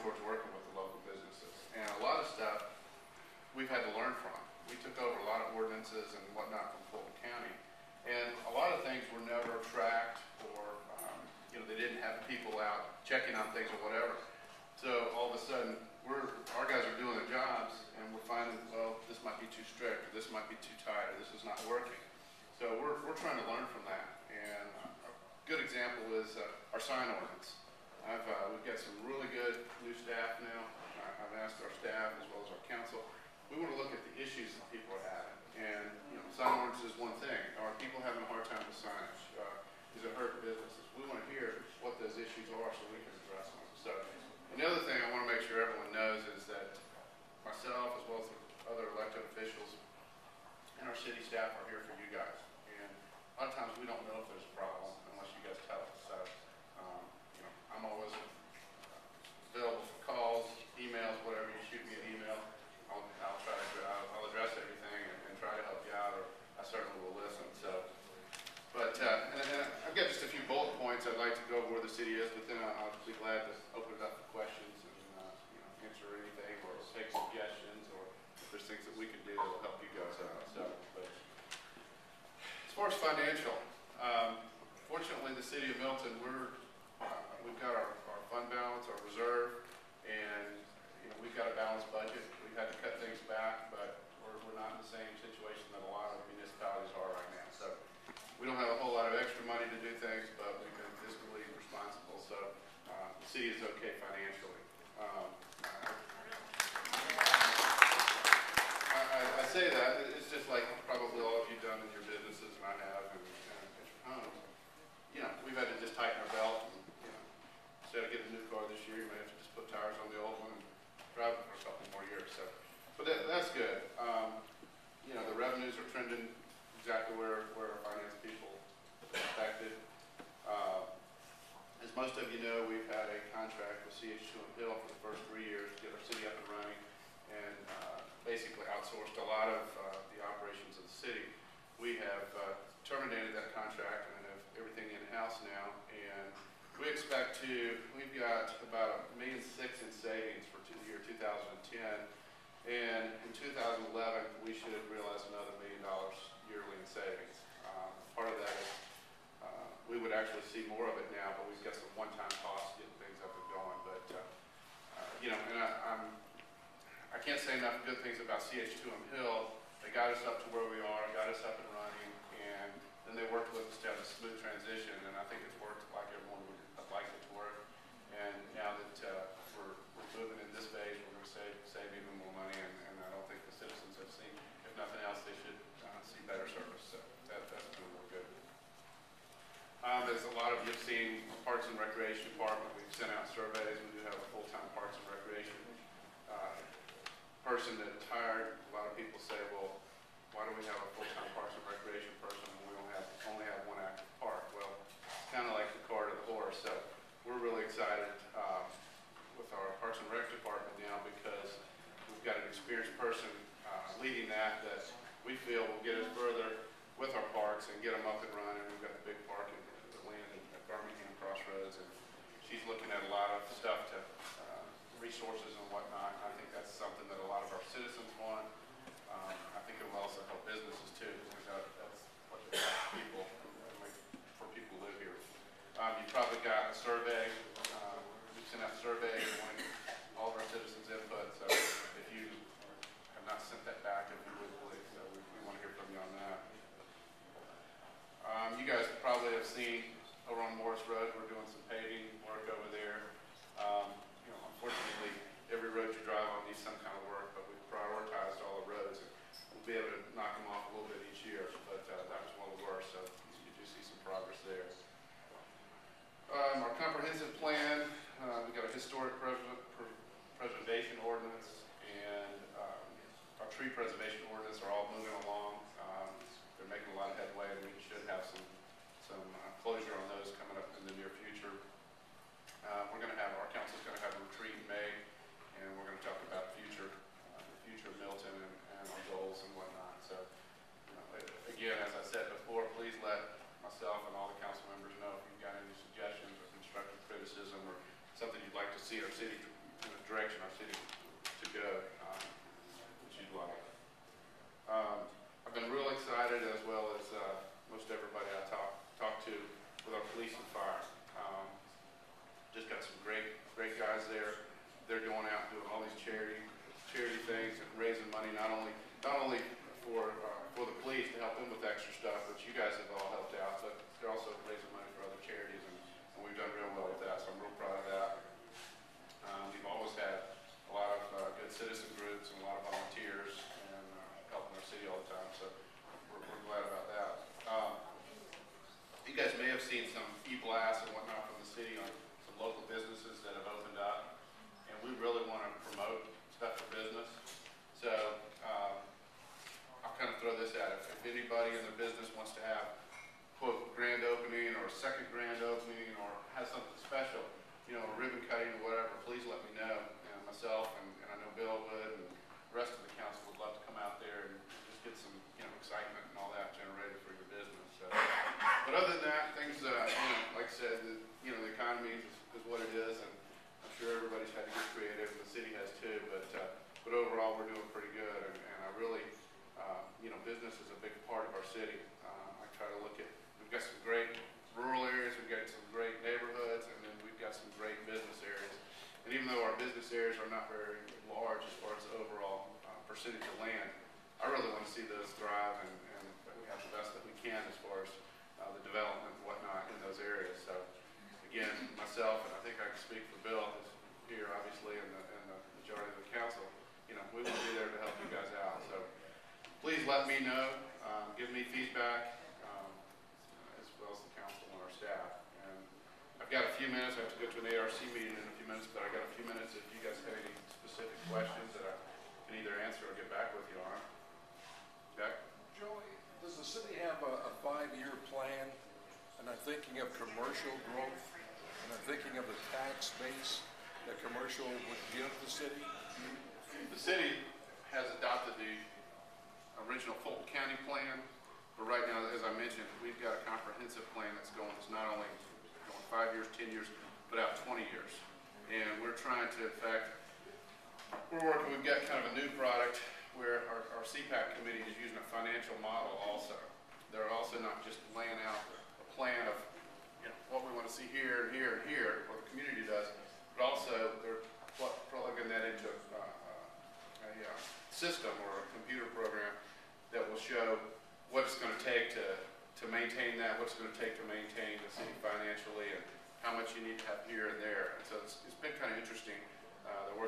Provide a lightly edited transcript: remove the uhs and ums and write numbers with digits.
towards working with the local businesses. And a lot of stuff we've had to learn from. We took over a lot of ordinances and whatnot from Fulton County. And a lot of things were never tracked, or they didn't have people out checking on things or whatever. So all of a sudden, our guys are doing their jobs, and we're finding, well, this might be too strict, or this might be too tight, or this is not working. So we're trying to learn from that. And a good example is our sign ordinance. We've got some really good new staff now. I've asked our staff as well as our council. We want to look at the issues that people are having. And sign ordinance is one thing. Are people having a hard time with signage? Is it hurting businesses? We want to hear what those issues are so we can address them. So, and the other thing I want to make sure everyone knows is that myself, as well as the other elected officials and our city staff, are here for you guys. And a lot of times we don't know if there's a problem unless you guys tell us. So, I'm always available for calls, emails, whatever. You shoot me an email, I'll address everything and try to help you out, or I certainly will listen. So, but and I've got just a few bullet points I'd like to go over where the city is, but then I'll be glad to open it up for questions and answer anything or take suggestions, or if there's things that we can do that will help you guys out. So, but as far as financial, fortunately, the city of Milton, we've got our fund balance, our reserve, and we've got a balanced budget. We've had to cut things back, but we're not in the same situation that a lot of municipalities are right now. So we don't have a whole lot of extra money to do things, but we've been fiscally responsible. So the city is okay financially. I say that, it's just like probably all of you done in your businesses, and I have, and at your homes. We've had to just tighten our belt. And, instead of getting a new car this year, you may have to just put tires on the old one and drive it for a couple more years. So, but that's good. The revenues are trending exactly where our finance people expected. As most of you know, we've had a contract with CH2 and Hill for the first 3 years to get our city up and running, and basically outsourced a lot of the operations of the city. We have terminated that contract and have everything in-house now, and we've got about $1.6 million in savings for the year 2010, and in 2011 we should realize another $1 million yearly in savings. Part of that is we would actually see more of it now, but we've got some one-time costs getting things up and going. But and I can't say enough good things about CH2 and Hill. They got us up to where we are, got us up and running, and then they worked with us to have a smooth transition, and I think it's worked like everyone would have liked it to work. And now that we're moving in this phase, we're going to save even more money, and I don't think the citizens have seen, if nothing else, they should see better service. So that's been real good. As a lot of you have seen, Parks and Recreation Department, we've sent out surveys. We do have a full-time Parks and Recreation person that retired. A lot of people say, well, why do we have a full-time Parks and Recreation person when we only have one active park? Well, it's kind of like the cart or the horse. So we're really excited with our Parks and Rec department now, because we've got an experienced person leading that we feel will get us further with our parks and get them up and running. We've got the big park in the land at Birmingham Crossroads, and she's looking at a lot of stuff to resources and whatnot. I think that's something that a lot of our citizens want. I think it will also help businesses too, because that's what they want people for people who live here. You probably got a survey. We sent out a survey wanting all of our citizens' input. So if you have not sent that back, if you would please, we want to hear from you on that. You guys probably have seen over on Morris Road, we're doing some paving work over there. Unfortunately, every road you drive on needs some kind of work, but we've prioritized all the roads, and we'll be able to knock them off a little bit each year, but that was one of the worst, so you do see some progress there. Our comprehensive plan, we've got a historic preservation ordinance, and our tree preservation ordinance are all moving along. They're making a lot of headway, and we should have some closure on those coming up in the near future. Our council's going to have a retreat in May, and we're going to talk about the future of Milton and our goals and whatnot. So, again, as I said before, please let myself and all the council members know if you've got any suggestions or constructive criticism or something you'd like to see our city showed that you'd like. I've been real excited, as well as most everybody I talk to, with our police and fire. Just got some great guys there. They're going out doing all these charity things and raising money, not only for the police to help them with extra stuff, which you guys have all helped out, but they're also raising money for other charities, and we've done real well with that. So I'm real proud of that. We've always had a lot of good citizen groups and a lot of volunteers and helping our city all the time. So we're glad about that. You guys may have seen some e-blasts and whatnot from the city on some local businesses that have opened up, and we really want to promote stuff for business. So I'll kind of throw this at it. If anybody in the business wants to have, quote, grand opening or a second grand opening or has something special, you know, a ribbon cutting or whatever, please let me know. And myself and I know Bill would, and the rest of the council would love to come out there and just get some, you know, excitement and all that generated for your business. So, but other than that, things, you know, like I said, you know, the economy is what it is, and I'm sure everybody's had to get creative, and the city has too. But overall, we're doing pretty good, and I really, you know, business is a big part of our city. I try to look at, we've got some great rural areas, we've got some great neighborhoods, and then we've got some great business areas. And even though our business areas are not very large as far as the overall percentage of land, I really want to see those thrive, and that we have the best that we can as far as the development and whatnot in those areas. So again, myself, and I think I can speak for Bill, who's here obviously, and the majority of the council, you know, we will be there to help you guys out. So please let me know, give me feedback, as well as the council and our staff. And I've got a few minutes. I have to go to an ARC meeting in a few minutes, but I got a few minutes if you guys have any specific questions that I can either answer or get back with you on. Jack? Joey, does the city have a 5-year plan? And I'm thinking of commercial growth, and I'm thinking of the tax base that commercial would give the city. The city has adopted the original Fulton County plan, but right now, as I mentioned, we've got a comprehensive plan that's going. It's not only going 5 years, 10 years, but out 20 years. And we're trying to, in fact, we've got kind of a new product where our CPAC committee is using a financial model also. They're also not just laying out a plan of, you know, what we want to see here and here and here, what the community does, but also they're plugging that into a system or a computer program that will show what it's going to take to maintain that, what it's going to take to maintain the city financially, and how much you need to have here and there. And so it's been kind of interesting. They're